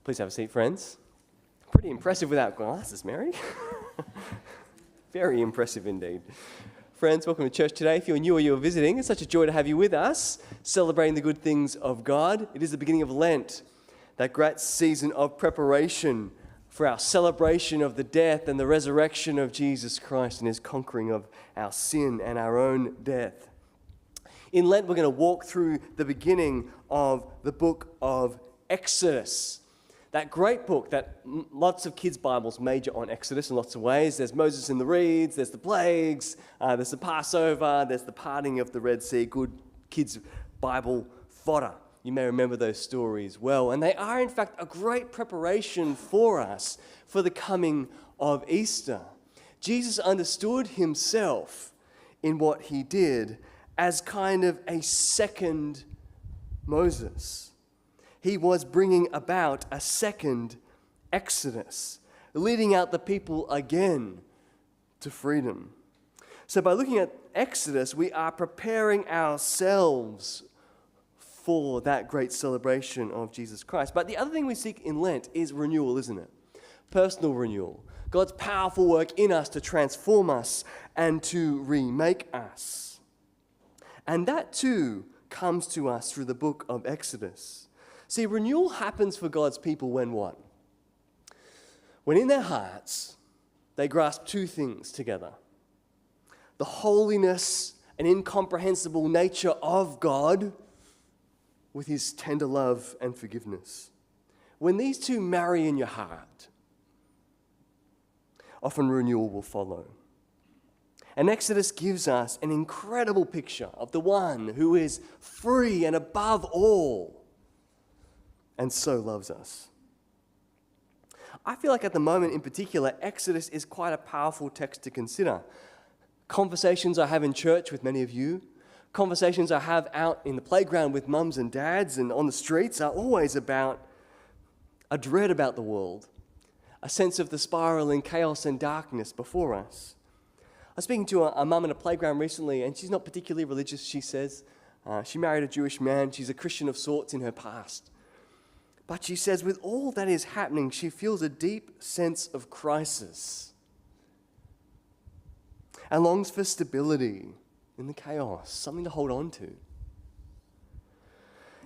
Please have a seat, friends. Pretty impressive without glasses, Mary. Very impressive indeed. Friends, welcome to church today. If you're new or you're visiting, it's such a joy to have you with us, celebrating the good things of God. It is the beginning of Lent, that great season of preparation for our celebration of the death and the resurrection of Jesus Christ and his conquering of our sin and our own death. In Lent, we're going to walk through the beginning of the book of Exodus. That great book that lots of kids' Bibles major on Exodus in lots of ways. There's Moses in the reeds, there's the plagues, there's the Passover, there's the parting of the Red Sea. Good kids' Bible fodder. You may remember those stories well. And they are, in fact, a great preparation for us for the coming of Easter. Jesus understood himself in what he did as kind of a second Moses. He was bringing about a second Exodus, leading out the people again to freedom. So by looking at Exodus, we are preparing ourselves for that great celebration of Jesus Christ. But the other thing we seek in Lent is renewal, isn't it? Personal renewal. God's powerful work in us to transform us and to remake us. And that too comes to us through the book of Exodus. See, renewal happens for God's people when what? When in their hearts, they grasp two things together. The holiness and incomprehensible nature of God with his tender love and forgiveness. When these two marry in your heart, often renewal will follow. And Exodus gives us an incredible picture of the one who is free and above all, and so loves us. I feel like at the moment in particular, Exodus is quite a powerful text to consider. Conversations I have in church with many of you, conversations I have out in the playground with mums and dads and on the streets are always about a dread about the world, a sense of the spiraling chaos and darkness before us. I was speaking to a mum in a playground recently, and she's not particularly religious, she says. She married a Jewish man. She's a Christian of sorts in her past. But she says, with all that is happening, she feels a deep sense of crisis and longs for stability in the chaos, something to hold on to.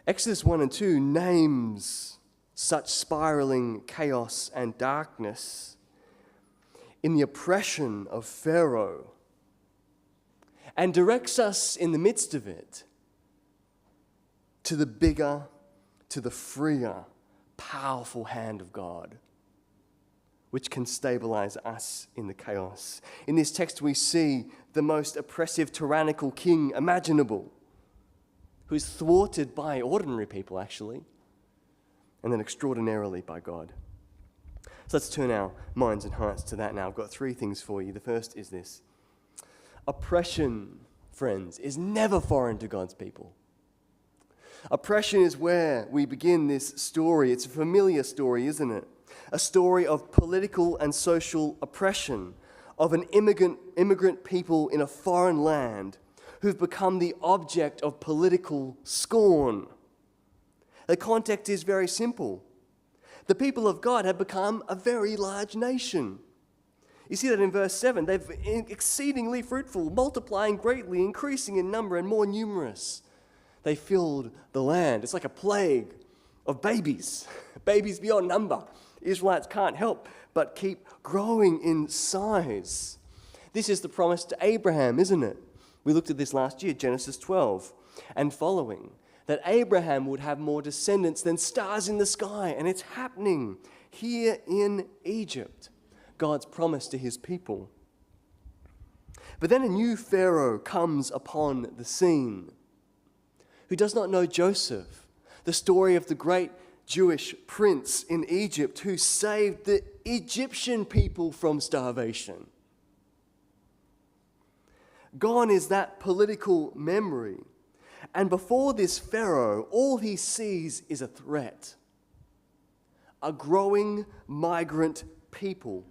Exodus 1 and 2 names such spiraling chaos and darkness in the oppression of Pharaoh and directs us in the midst of it to the bigger, to the freer, powerful hand of God, which can stabilize us in the chaos. In this text, we see the most oppressive, tyrannical king imaginable, who's thwarted by ordinary people, actually, and then extraordinarily by God. So let's turn our minds and hearts to that now. I've got three things for you. The first is this. Oppression, friends, is never foreign to God's people. Oppression is where we begin this story. It's a familiar story, isn't it? A story of political and social oppression, of an immigrant people in a foreign land who've become the object of political scorn. The context is very simple. The people of God have become a very large nation. You see that in verse 7. They've been exceedingly fruitful, multiplying greatly, increasing in number and more numerous. They filled the land. It's like a plague of babies, babies beyond number. Israelites can't help but keep growing in size. This is the promise to Abraham, isn't it? We looked at this last year, Genesis 12 and following, that Abraham would have more descendants than stars in the sky, and it's happening here in Egypt, God's promise to his people. But then a new Pharaoh comes upon the scene, who does not know Joseph, the story of the great Jewish prince in Egypt who saved the Egyptian people from starvation. Gone is that political memory. And before this Pharaoh, all he sees is a threat. A growing migrant people.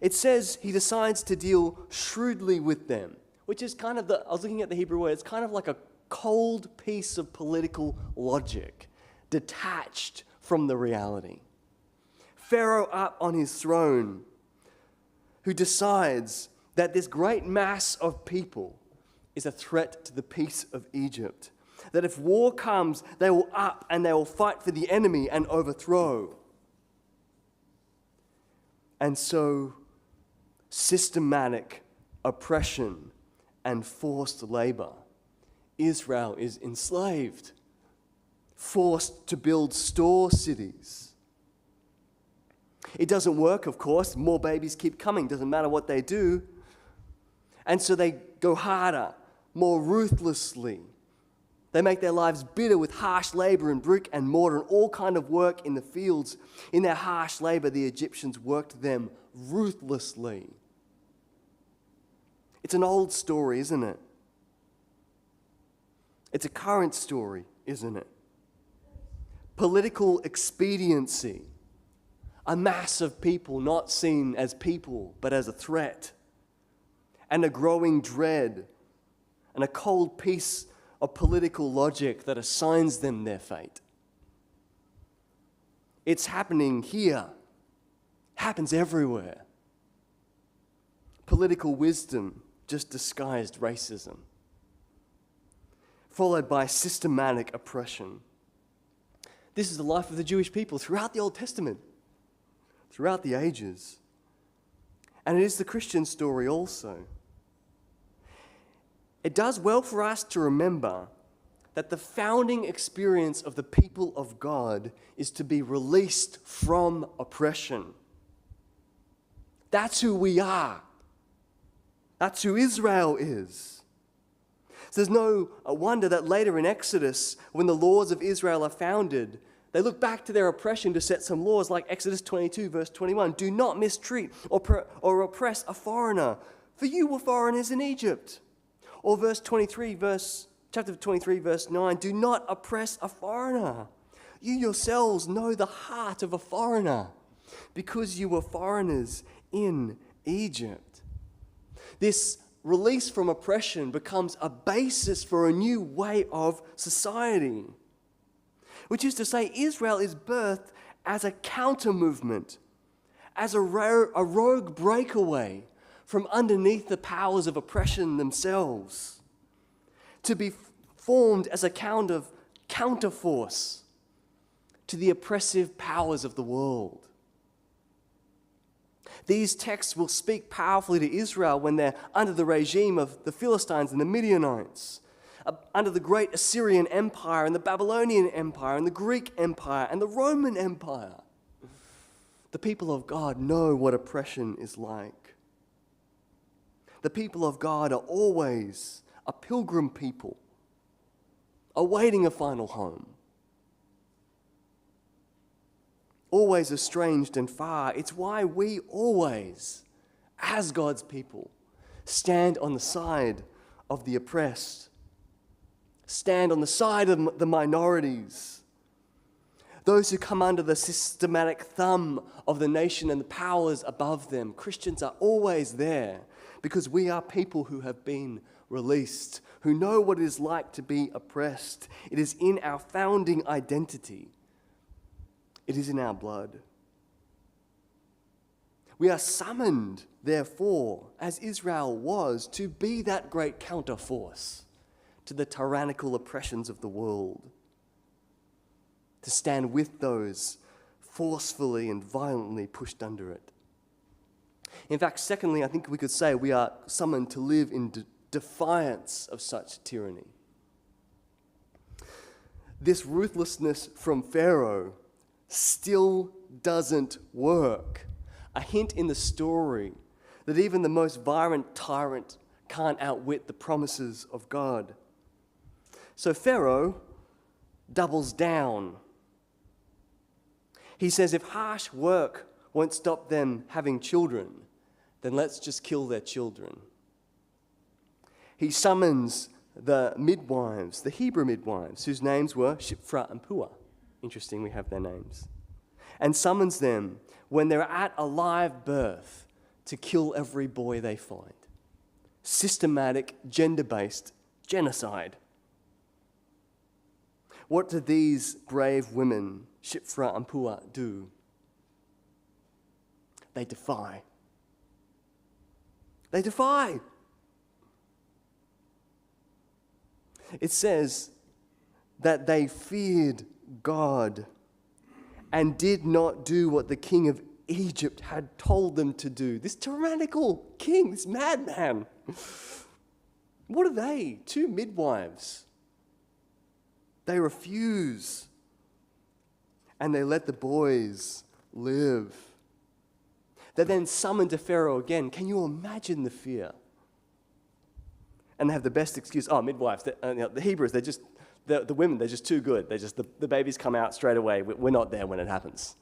It says he decides to deal shrewdly with them, which is kind of I was looking at the Hebrew word, it's kind of like a cold piece of political logic, detached from the reality. Pharaoh up on his throne, who decides that this great mass of people is a threat to the peace of Egypt. That if war comes, they will up and they will fight for the enemy and overthrow. And so, systematic oppression and forced labor. Israel is enslaved, forced to build store cities. It doesn't work, of course. More babies keep coming. Doesn't matter what they do. And so they go harder, more ruthlessly. They make their lives bitter with harsh labor and brick and mortar and all kind of work in the fields. In their harsh labor, the Egyptians worked them ruthlessly. It's an old story, isn't it? It's a current story, isn't it? Political expediency. A mass of people not seen as people, but as a threat. And a growing dread. And a cold piece of political logic that assigns them their fate. It's happening here. Happens everywhere. Political wisdom just disguised racism. Followed by systematic oppression. This is the life of the Jewish people throughout the Old Testament, throughout the ages. And it is the Christian story also. It does well for us to remember that the founding experience of the people of God is to be released from oppression. That's who we are. That's who Israel is. So there's no wonder that later in Exodus, when the laws of Israel are founded, they look back to their oppression to set some laws like Exodus 22, verse 21. Do not mistreat or oppress a foreigner, for you were foreigners in Egypt. Or chapter 23, verse 9, do not oppress a foreigner. You yourselves know the heart of a foreigner, because you were foreigners in Egypt. This release from oppression becomes a basis for a new way of society, which is to say, Israel is birthed as a counter-movement, as a rogue breakaway from underneath the powers of oppression themselves, to be formed as a kind of counterforce to the oppressive powers of the world. These texts will speak powerfully to Israel when they're under the regime of the Philistines and the Midianites, under the great Assyrian Empire and the Babylonian Empire and the Greek Empire and the Roman Empire. The people of God know what oppression is like. The people of God are always a pilgrim people, awaiting a final home. Always estranged and far. It's why we always, as God's people, stand on the side of the oppressed, stand on the side of the minorities, those who come under the systematic thumb of the nation and the powers above them. Christians are always there because we are people who have been released, who know what it is like to be oppressed. It is in our founding identity. It is in our blood. We are summoned, therefore, as Israel was, to be that great counterforce to the tyrannical oppressions of the world, to stand with those forcefully and violently pushed under it. In fact, secondly, I think we could say we are summoned to live in defiance of such tyranny. This ruthlessness from Pharaoh still doesn't work. A hint in the story that even the most violent tyrant can't outwit the promises of God. So Pharaoh doubles down. He says, if harsh work won't stop them having children, then let's just kill their children. He summons the midwives, the Hebrew midwives, whose names were Shiphrah and Puah. Interesting, we have their names. And summons them when they're at a live birth to kill every boy they find. Systematic, gender-based genocide. What did these brave women, Shiphrah and Puah, do? they defy. They defy. It says that they feared God and did not do what the king of Egypt had told them to do. This tyrannical king, this madman. What are they? 2 midwives. They refuse. And they let the boys live. They're then summoned to Pharaoh again. Can you imagine the fear? And they have the best excuse. Oh, midwives. The Hebrews, the women, they're just too good. The babies come out straight away. We're not there when it happens.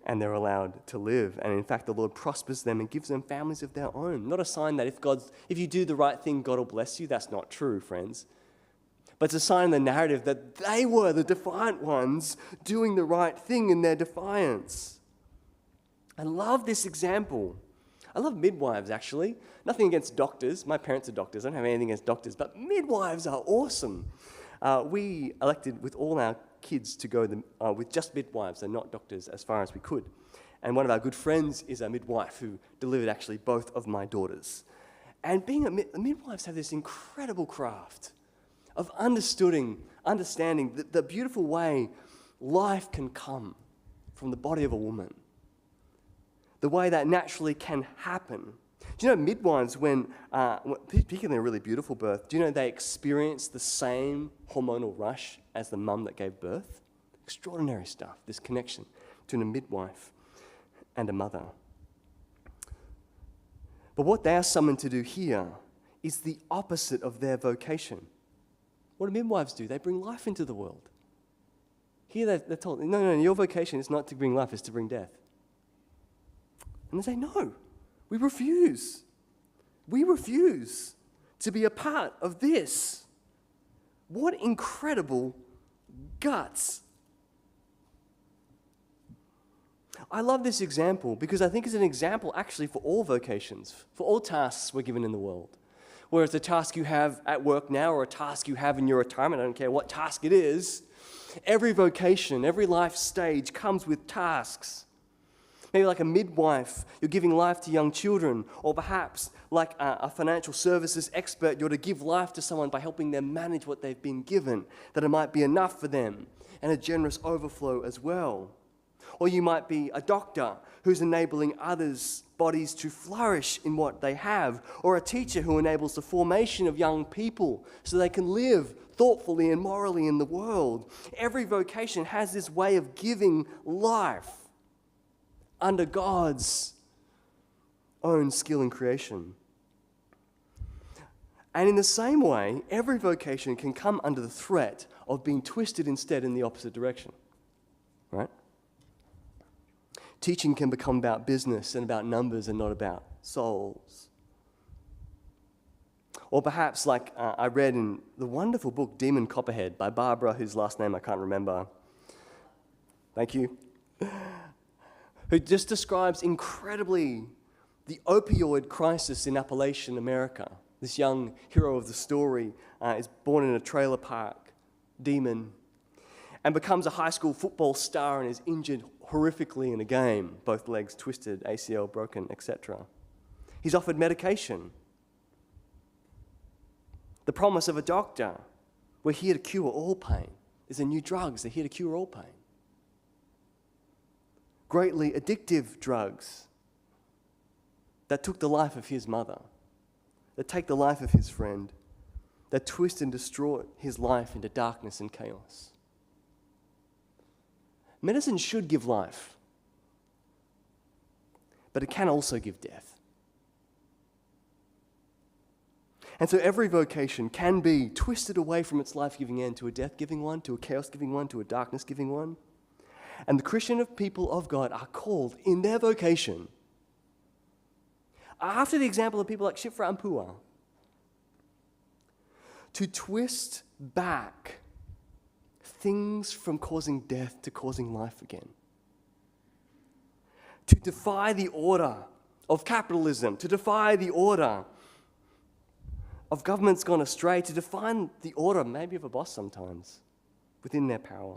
And they're allowed to live. And in fact, the Lord prospers them and gives them families of their own. Not a sign that if you do the right thing, God will bless you. That's not true, friends. But it's a sign in the narrative that they were the defiant ones doing the right thing in their defiance. I love this example. I love midwives, actually. Nothing against doctors. My parents are doctors. I don't have anything against doctors, but midwives are awesome. We elected with all our kids to go with just midwives and not doctors as far as we could. And one of our good friends is a midwife who delivered actually both of my daughters. And being midwives have this incredible craft of understanding the beautiful way life can come from the body of a woman. The way that naturally can happen. Do you know midwives, particularly in a really beautiful birth, do you know they experience the same hormonal rush as the mum that gave birth? Extraordinary stuff, this connection between a midwife and a mother. But what they are summoned to do here is the opposite of their vocation. What do midwives do? They bring life into the world. Here they're told, no, your vocation is not to bring life, it's to bring death. And they say, no, we refuse. We refuse to be a part of this. What incredible guts. I love this example because I think it's an example actually for all vocations, for all tasks we're given in the world. Whether it's a task you have at work now or a task you have in your retirement, I don't care what task it is, every vocation, every life stage comes with tasks. Maybe like a midwife, you're giving life to young children, or perhaps like a financial services expert, you're to give life to someone by helping them manage what they've been given, that it might be enough for them, and a generous overflow as well. Or you might be a doctor who's enabling others' bodies to flourish in what they have, or a teacher who enables the formation of young people so they can live thoughtfully and morally in the world. Every vocation has this way of giving life under God's own skill and creation. And in the same way, every vocation can come under the threat of being twisted instead in the opposite direction, right? Teaching can become about business and about numbers and not about souls. Or perhaps like I read in the wonderful book Demon Copperhead by Barbara, whose last name I can't remember. Thank you. Who just describes incredibly the opioid crisis in Appalachian America. This young hero of the story is born in a trailer park, demon, and becomes a high school football star and is injured horrifically in a game, both legs twisted, ACL broken, etc. He's offered medication. The promise of a doctor, we're here to cure all pain. There's a new drugs, they're here to cure all pain. Greatly addictive drugs that took the life of his mother, that take the life of his friend, that twist and distort his life into darkness and chaos. Medicine should give life, but it can also give death. And so every vocation can be twisted away from its life-giving end to a death-giving one, to a chaos-giving one, to a darkness-giving one. And the Christian people of God are called in their vocation, after the example of people like Shiphrah and Puah, to twist back things from causing death to causing life again. To defy the order of capitalism, to defy the order of governments gone astray, to defy the order maybe of a boss sometimes within their power.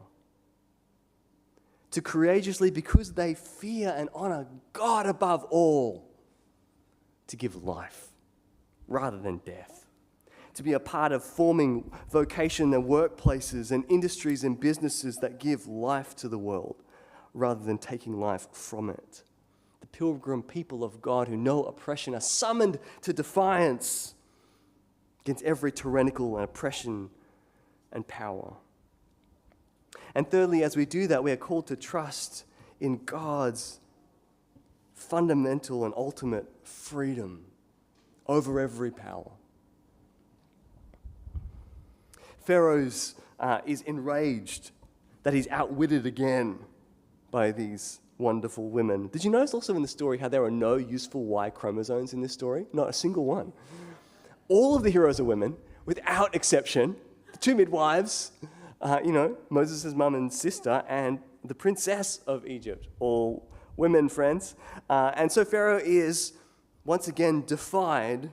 to courageously, because they fear and honor God above all, to give life rather than death, to be a part of forming vocation and workplaces and industries and businesses that give life to the world rather than taking life from it. The pilgrim people of God who know oppression are summoned to defiance against every tyrannical and oppression and power. And thirdly, as we do that, we are called to trust in God's fundamental and ultimate freedom over every power. Pharaoh is enraged that he's outwitted again by these wonderful women. Did you notice also in the story how there are no useful Y chromosomes in this story? Not a single one. All of the heroes are women, without exception. The two midwives, Moses' mum and sister, and the princess of Egypt, all women, friends. And so Pharaoh is once again defied,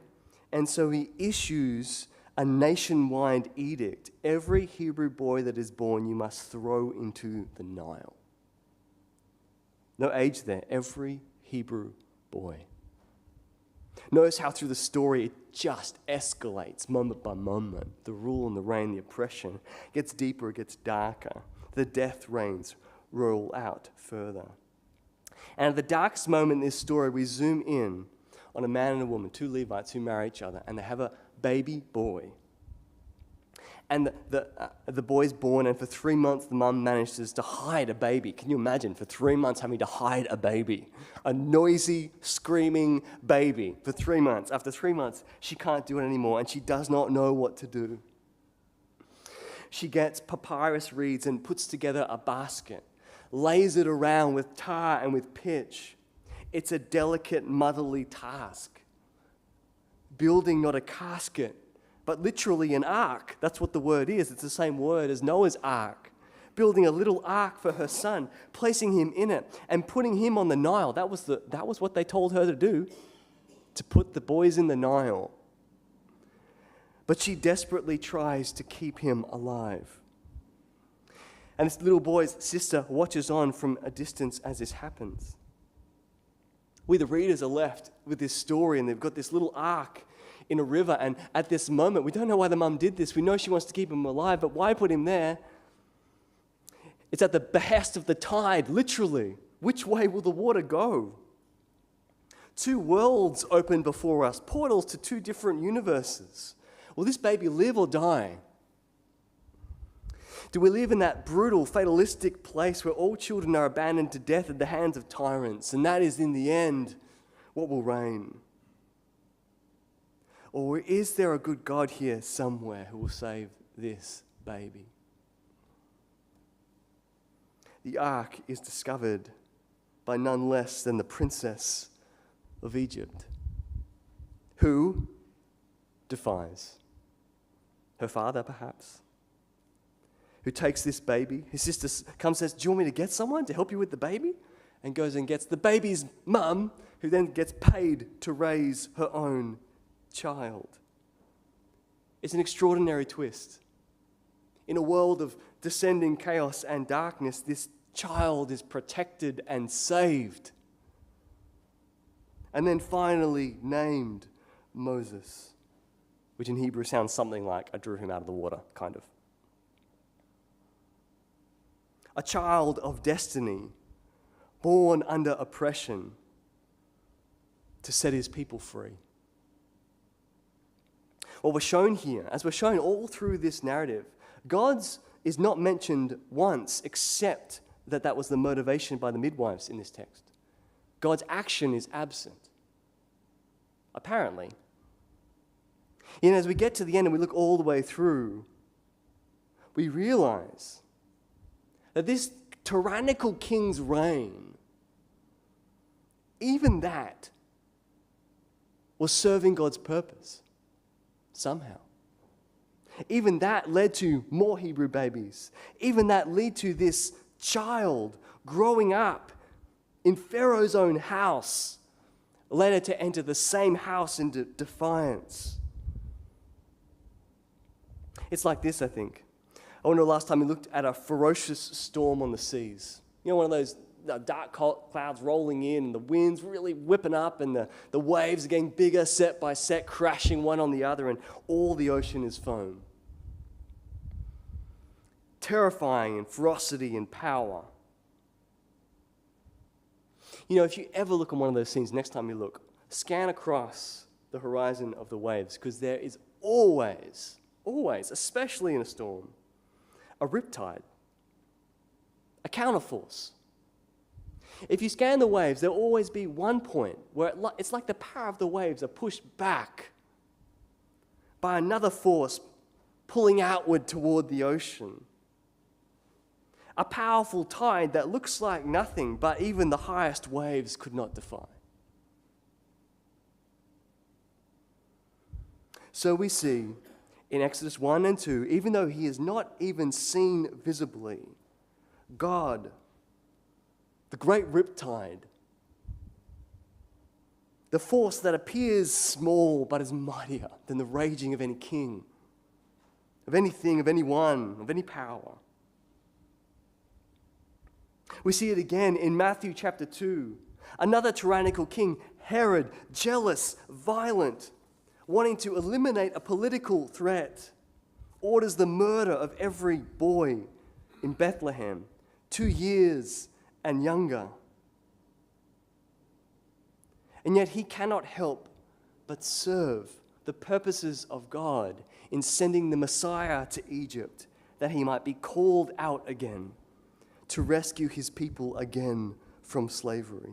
and so he issues a nationwide edict. Every Hebrew boy that is born you must throw into the Nile. No age there, every Hebrew boy. Notice how through the story it just escalates moment by moment. The rule and the reign, the oppression gets deeper, it gets darker. The death reigns roll out further. And at the darkest moment in this story, we zoom in on a man and a woman, two Levites who marry each other, and they have a baby boy. And the boy's born, and for 3 months the mum manages to hide a baby. Can you imagine, for 3 months having to hide a baby? A noisy, screaming baby for 3 months. After 3 months, she can't do it anymore, and she does not know what to do. She gets papyrus reeds and puts together a basket, lays it around with tar and with pitch. It's a delicate, motherly task. Building not a casket, but literally an ark. That's what the word is. It's the same word as Noah's ark. Building a little ark for her son, placing him in it, and putting him on the Nile. That was what they told her to do, to put the boys in the Nile. But she desperately tries to keep him alive. And this little boy's sister watches on from a distance as this happens. We, the readers, are left with this story, and they've got this little ark in a river, and at this moment, we don't know why the mum did this. We know she wants to keep him alive, but why put him there? It's at the behest of the tide, literally. Which way will the water go? Two worlds open before us, portals to two different universes. Will this baby live or die? Do we live in that brutal, fatalistic place where all children are abandoned to death at the hands of tyrants, and that is, in the end, what will reign? Or is there a good God here somewhere who will save this baby? The ark is discovered by none less than the princess of Egypt, who defies her father, perhaps, who takes this baby. His sister comes and says, "Do you want me to get someone to help you with the baby?" And goes and gets the baby's mum, who then gets paid to raise her own child. It's an extraordinary twist. In a world of descending chaos and darkness, this child is protected and saved. And then finally named Moses, which in Hebrew sounds something like, "I drew him out of the water," kind of. A child of destiny, born under oppression to set his people free. What we're shown here, as we're shown all through this narrative, God's is not mentioned once, except that was the motivation by the midwives in this text. God's action is absent, apparently. And as we get to the end and we look all the way through, we realize that this tyrannical king's reign, even that, was serving God's purpose somehow. Even that led to more Hebrew babies. Even that led to this child growing up in Pharaoh's own house, later to enter the same house into defiance. It's like this, I think. I wonder the last time we looked at a ferocious storm on the seas. You know, one of those dark clouds rolling in, and the wind's really whipping up, and the waves are getting bigger set by set, crashing one on the other, and all the ocean is foam. Terrifying in ferocity and power. You know, if you ever look on one of those scenes, next time you look, scan across the horizon of the waves, because there is always, especially in a storm, a riptide, a counterforce. If you scan the waves, there'll always be one point where it's like the power of the waves are pushed back by another force pulling outward toward the ocean. A powerful tide that looks like nothing, but even the highest waves could not defy. So we see in Exodus 1 and 2, even though he is not even seen visibly, God, the great riptide, the force that appears small but is mightier than the raging of any king, of anything, of anyone, of any power. We see it again in Matthew chapter 2. Another tyrannical king, Herod, jealous, violent, wanting to eliminate a political threat, orders the murder of every boy in Bethlehem, 2 years and younger. And yet he cannot help but serve the purposes of God in sending the Messiah to Egypt, that he might be called out again to rescue his people again from slavery.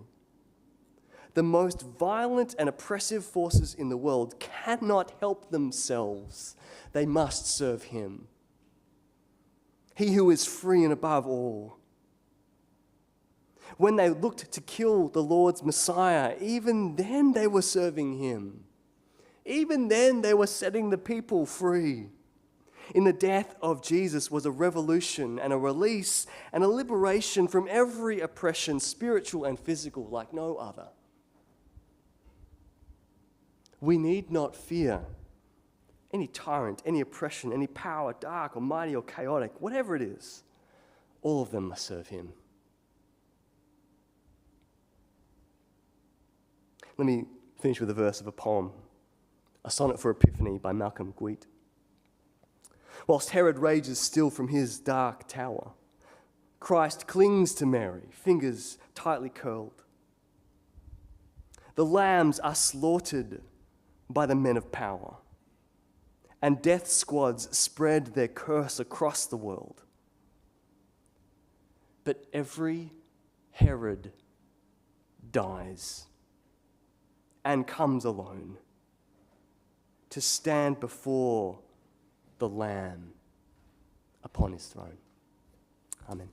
The most violent and oppressive forces in the world cannot help themselves. They must serve him. He who is free and above all. When they looked to kill the Lord's Messiah, even then they were serving him. Even then they were setting the people free. In the death of Jesus was a revolution and a release and a liberation from every oppression, spiritual and physical, like no other. We need not fear any tyrant, any oppression, any power, dark or mighty or chaotic, whatever it is. All of them must serve him. Let me finish with a verse of a poem, A Sonnet for Epiphany by Malcolm Gwiet. Whilst Herod rages still from his dark tower, Christ clings to Mary, fingers tightly curled. The lambs are slaughtered by the men of power, and death squads spread their curse across the world. But every Herod dies and comes alone to stand before the Lamb upon his throne. Amen.